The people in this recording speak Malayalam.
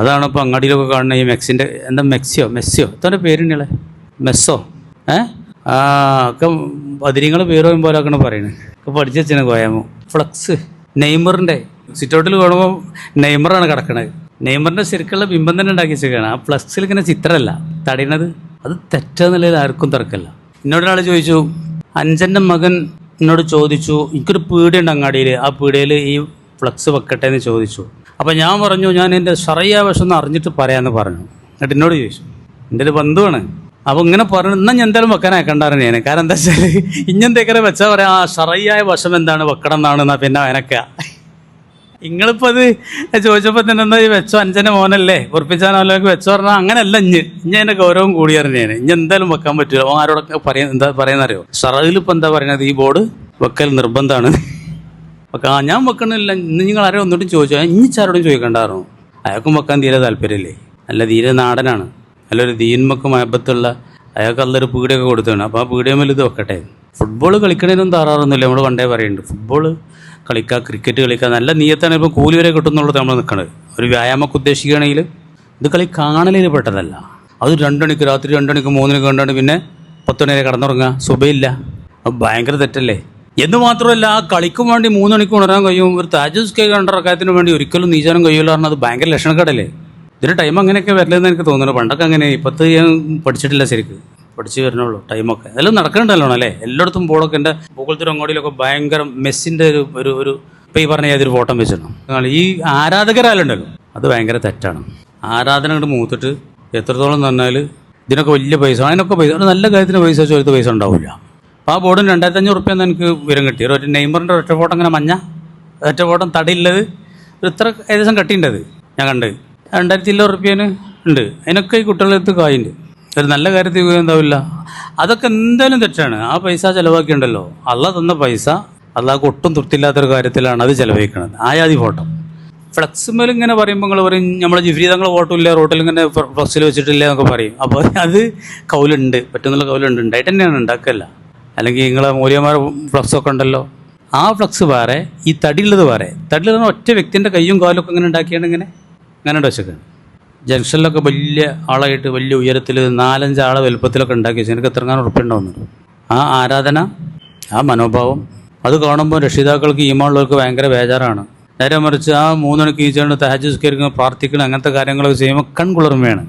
അതാണ് ഇപ്പോൾ അങ്ങാടിയിലൊക്കെ കാണുന്ന ഈ മെക്സിൻ്റെ എന്താ മെസ്സിയോ എത്ര പേരുണ്ടല്ലേ മെസ്സോ ഒക്കെ പതിരിങ്ങൾ പേര് പോലെയൊക്കെയാണ് പറയുന്നത്. ഒക്കെ പഠിച്ചു വെച്ചാണ് കോയാമോ. ഫ്ലക്സ് നെയ്മറിൻ്റെ സിറ്റൗട്ടിൽ കാണുമ്പോൾ നെയ്മറാണ് കിടക്കണത്. നെയ്മറിൻ്റെ ശരിക്കുള്ള ബിംബം തന്നെ ഉണ്ടാക്കി വെച്ചേക്കാണ്. ആ ഫ്ലക്സിൽ ഇങ്ങനെ ചിത്രമല്ല തടയണത്. അത് തെറ്റാന്നുള്ളതിൽ ആർക്കും തർക്കമില്ല. എന്നോടൊരാൾ ചോദിച്ചു, അഞ്ചൻ്റെ മകൻ എന്നോട് ചോദിച്ചു, എനിക്കൊരു പീടിയുണ്ട് അങ്ങാടിയിൽ, ആ പീടികയിൽ ഈ ഫ്ലക്സ് വെക്കട്ടെ എന്ന് ചോദിച്ചു. അപ്പോൾ ഞാൻ പറഞ്ഞു, ഞാൻ എൻ്റെ ശറയ്യ വശം ഒന്ന് അറിഞ്ഞിട്ട് പറയാമെന്ന് പറഞ്ഞു. എന്നിട്ട് എന്നോട് ചോദിച്ചു, എൻ്റെ ഒരു ബന്ധുവാണ്. അപ്പോൾ ഇങ്ങനെ പറഞ്ഞു, എന്നാൽ ഞാൻ എന്തായാലും വെക്കാൻ അയക്കണ്ടായിരുന്നു ഞാൻ. കാരണം എന്താ വെച്ചാൽ ഇങ്ങനത്തേക്കരെ വെച്ചാൽ പറയാം ആ ശറയ്യായ വശം എന്താണ് വെക്കണം എന്നാണ് പിന്നെ എനക്കാ. നിങ്ങളിപ്പോൾ അത് ചോദിച്ചപ്പോൾ തന്നെ എന്താ ഈ വെച്ചോ, അഞ്ചൻ്റെ മോനല്ലേ ഉറപ്പിച്ചാനോലേക്ക് വെച്ചോ പറഞ്ഞാൽ അങ്ങനെയല്ല. ഇഞ്ഞ എൻ്റെ ഗൗരവം കൂടിയായിരുന്നു ഞാൻ. ഇനി എന്തായാലും വെക്കാൻ പറ്റില്ല. ആരോടൊക്കെ എന്താ പറയുന്നറിയോ, ഷറയിലിപ്പോൾ എന്താ പറയുന്നത്, ഈ ബോർഡ് വെക്കൽ നിർബന്ധമാണ്. ഞാൻ വെക്കണില്ല. ഇന്ന് നിങ്ങൾ ആരെയും ഒന്നിട്ടും ചോദിച്ചാൽ ഇഞ്ഞിച്ചാരോടും ചോദിക്കണ്ടായിരുന്നു. അയാൾക്കും വെക്കാൻ തീരെ താല്പര്യമില്ലേ. അല്ല തീരെ നാടനാണ്, നല്ലൊരു ദീൻമക്ക് മഹബത്തുള്ള അയാൾക്ക് നല്ലൊരു പീടിയൊക്കെ കൊടുത്താണ്. അപ്പോൾ ആ പീടിയമേൽ ഇത് വെക്കട്ടെ. ഫുട്ബോൾ കളിക്കണേനൊന്നും താറാറൊന്നുമില്ല. നമ്മൾ പണ്ടേ പറയുന്നുണ്ട്, ഫുട്ബോൾ കളിക്കുക, ക്രിക്കറ്റ് കളിക്കുക, നല്ല നീയത്താണ്. ഇപ്പോൾ കൂലി വരെ കിട്ടുന്നുള്ളത് നമ്മൾ നിൽക്കണത്. ഒരു വ്യായാമമൊക്കെ ഉദ്ദേശിക്കുകയാണെങ്കിൽ ഇത് കളി കാണലിന് പെട്ടതല്ല. അത് 2 മണിക്ക്, രാത്രി 2 മണിക്ക് 3 മണിക്ക് കണ്ടാണ് പിന്നെ 10 മണി വരെ കിടന്നുറങ്ങുക. സുബൈയില്ല. അത് ഭയങ്കര തെറ്റല്ലേ. എന്ന് മാത്രമല്ല, ആ കളിക്കും വേണ്ടി 3 മണിക്ക് ഉണരാൻ കഴിയും. ഒരു താജുസ് കൈ കണ്ടറക്കായത്തിന് വേണ്ടി ഒരിക്കലും നീച്ചാനും കഴിയില്ല പറഞ്ഞാൽ അത് ഭയങ്കര ലക്ഷണക്കേടല്ലേ. ഇതിന് ടൈം അങ്ങനെയൊക്കെ വരില്ലെന്ന് എനിക്ക് തോന്നുന്നു. പണ്ടൊക്കെ അങ്ങനെ, ഇപ്പത്ത് ഞാൻ പഠിച്ചിട്ടില്ല, ശരിക്ക് പഠിച്ച് വരണുള്ളൂ. ടൈമൊക്കെ അതെല്ലാം നടക്കണ്ടല്ലോ അല്ലേ. എല്ലായിടത്തും ബോർഡൊക്കെ എൻ്റെ പൂക്കുളത്തൂർ അങ്ങോടിയിലൊക്കെ ഭയങ്കര മെസ്സിൻ്റെ ഒരു ഇപ്പം ഈ പറഞ്ഞ ഏതൊരു ഫോട്ടോ വെച്ചിട്ടുണ്ട്. ഈ ആരാധകരാലുണ്ടല്ലോ, അത് ഭയങ്കര തെറ്റാണ്. ആരാധന കൊണ്ട് മൂത്തിട്ട് എത്രത്തോളം എന്ന് പറഞ്ഞാൽ ഇതിനൊക്കെ വലിയ പൈസ, അതിനൊക്കെ പൈസ, നല്ല കാര്യത്തിന് പൈസ ചോദിച്ച പൈസ ഉണ്ടാവില്ല. അപ്പോൾ ആ ബോർഡിന് 2500 റുപ്യെന്ന് എനിക്ക് വിവരം കിട്ടി. ഒരു നെയ്മറിൻ്റെ ഒറ്റ ഫോട്ടോ അങ്ങനെ മഞ്ഞ ഒറ്റ ഫോട്ടോ തടിയുള്ളത് ഇത്ര ഏകദേശം കട്ടിയുണ്ടത് ഞാൻ കണ്ട്. 2500 റുപ്യേന് ഉണ്ട്. അതിനൊക്കെ ഈ കുട്ടികളെടുത്ത് കായുണ്ട്. ഒരു നല്ല കാര്യത്തിൽ എന്താവില്ല. അതൊക്കെ എന്തായാലും തെറ്റാണ്. ആ പൈസ ചിലവാക്കിയുണ്ടല്ലോ, അള്ളാഹ് തന്ന പൈസ അള്ളാഹ്ക്ക് ഒട്ടും തൃപ്തിയില്ലാത്തൊരു കാര്യത്തിലാണ് അത് ചിലവഴിക്കുന്നത്. ആയാതി ഫോട്ടോ ഫ്ലക്സുമേൽ ഇങ്ങനെ പറയുമ്പോൾ നിങ്ങൾ പറയും നമ്മളെ ജിഫ്രി തങ്ങളെ ഫോട്ടോ ഇല്ല റോട്ടിൽ ഇങ്ങനെ ഫ്ലക്സിൽ വെച്ചിട്ടില്ല എന്നൊക്കെ പറയും. അപ്പോൾ അത് കൗലുണ്ട്, പറ്റുന്നുള്ള കൗലുണ്ട്, ഉണ്ടായിട്ട് തന്നെയാണ്, ഉണ്ടാക്കല്ല. അല്ലെങ്കിൽ നിങ്ങളെ മൂല്യന്മാർ ഫ്ലക്സൊക്കെ ഉണ്ടല്ലോ, ആ ഫ്ലക്സ് വേറെ, ഈ തടിയുള്ളത് വേറെ. തടിയുള്ളത് ഒറ്റ വ്യക്തിൻ്റെ കയ്യും കാലും ഒക്കെ ഇങ്ങനെ ഉണ്ടാക്കിയാണ് ഇങ്ങനെ വെച്ചൊക്കെ ജംഗ്ഷനിലൊക്കെ വലിയ ആളായിട്ട് വലിയ ഉയരത്തിൽ 4-5 ആളെ വലുപ്പത്തിലൊക്കെ ഉണ്ടാക്കി വെച്ചാൽ എനിക്ക് എത്രങ്ങാനും ഉറപ്പുണ്ടാവുന്നുണ്ട്. ആ ആരാധന, ആ മനോഭാവം, അത് കാണുമ്പോൾ രക്ഷിതാക്കൾക്ക് ഈമാനുള്ളവർക്ക് ഭയങ്കര ബേജാറാണ്. നേരെ മറിച്ച് ആ 3 മണിക്ക് ഈച്ചുകൊണ്ട് തഹജ്ജുദ് നിസ്കരിക്കുന്ന, പ്രാർത്ഥിക്കണം, അങ്ങനത്തെ കാര്യങ്ങളൊക്കെ ചെയ്യുമ്പോൾ കൺകുളിർമയാണ്.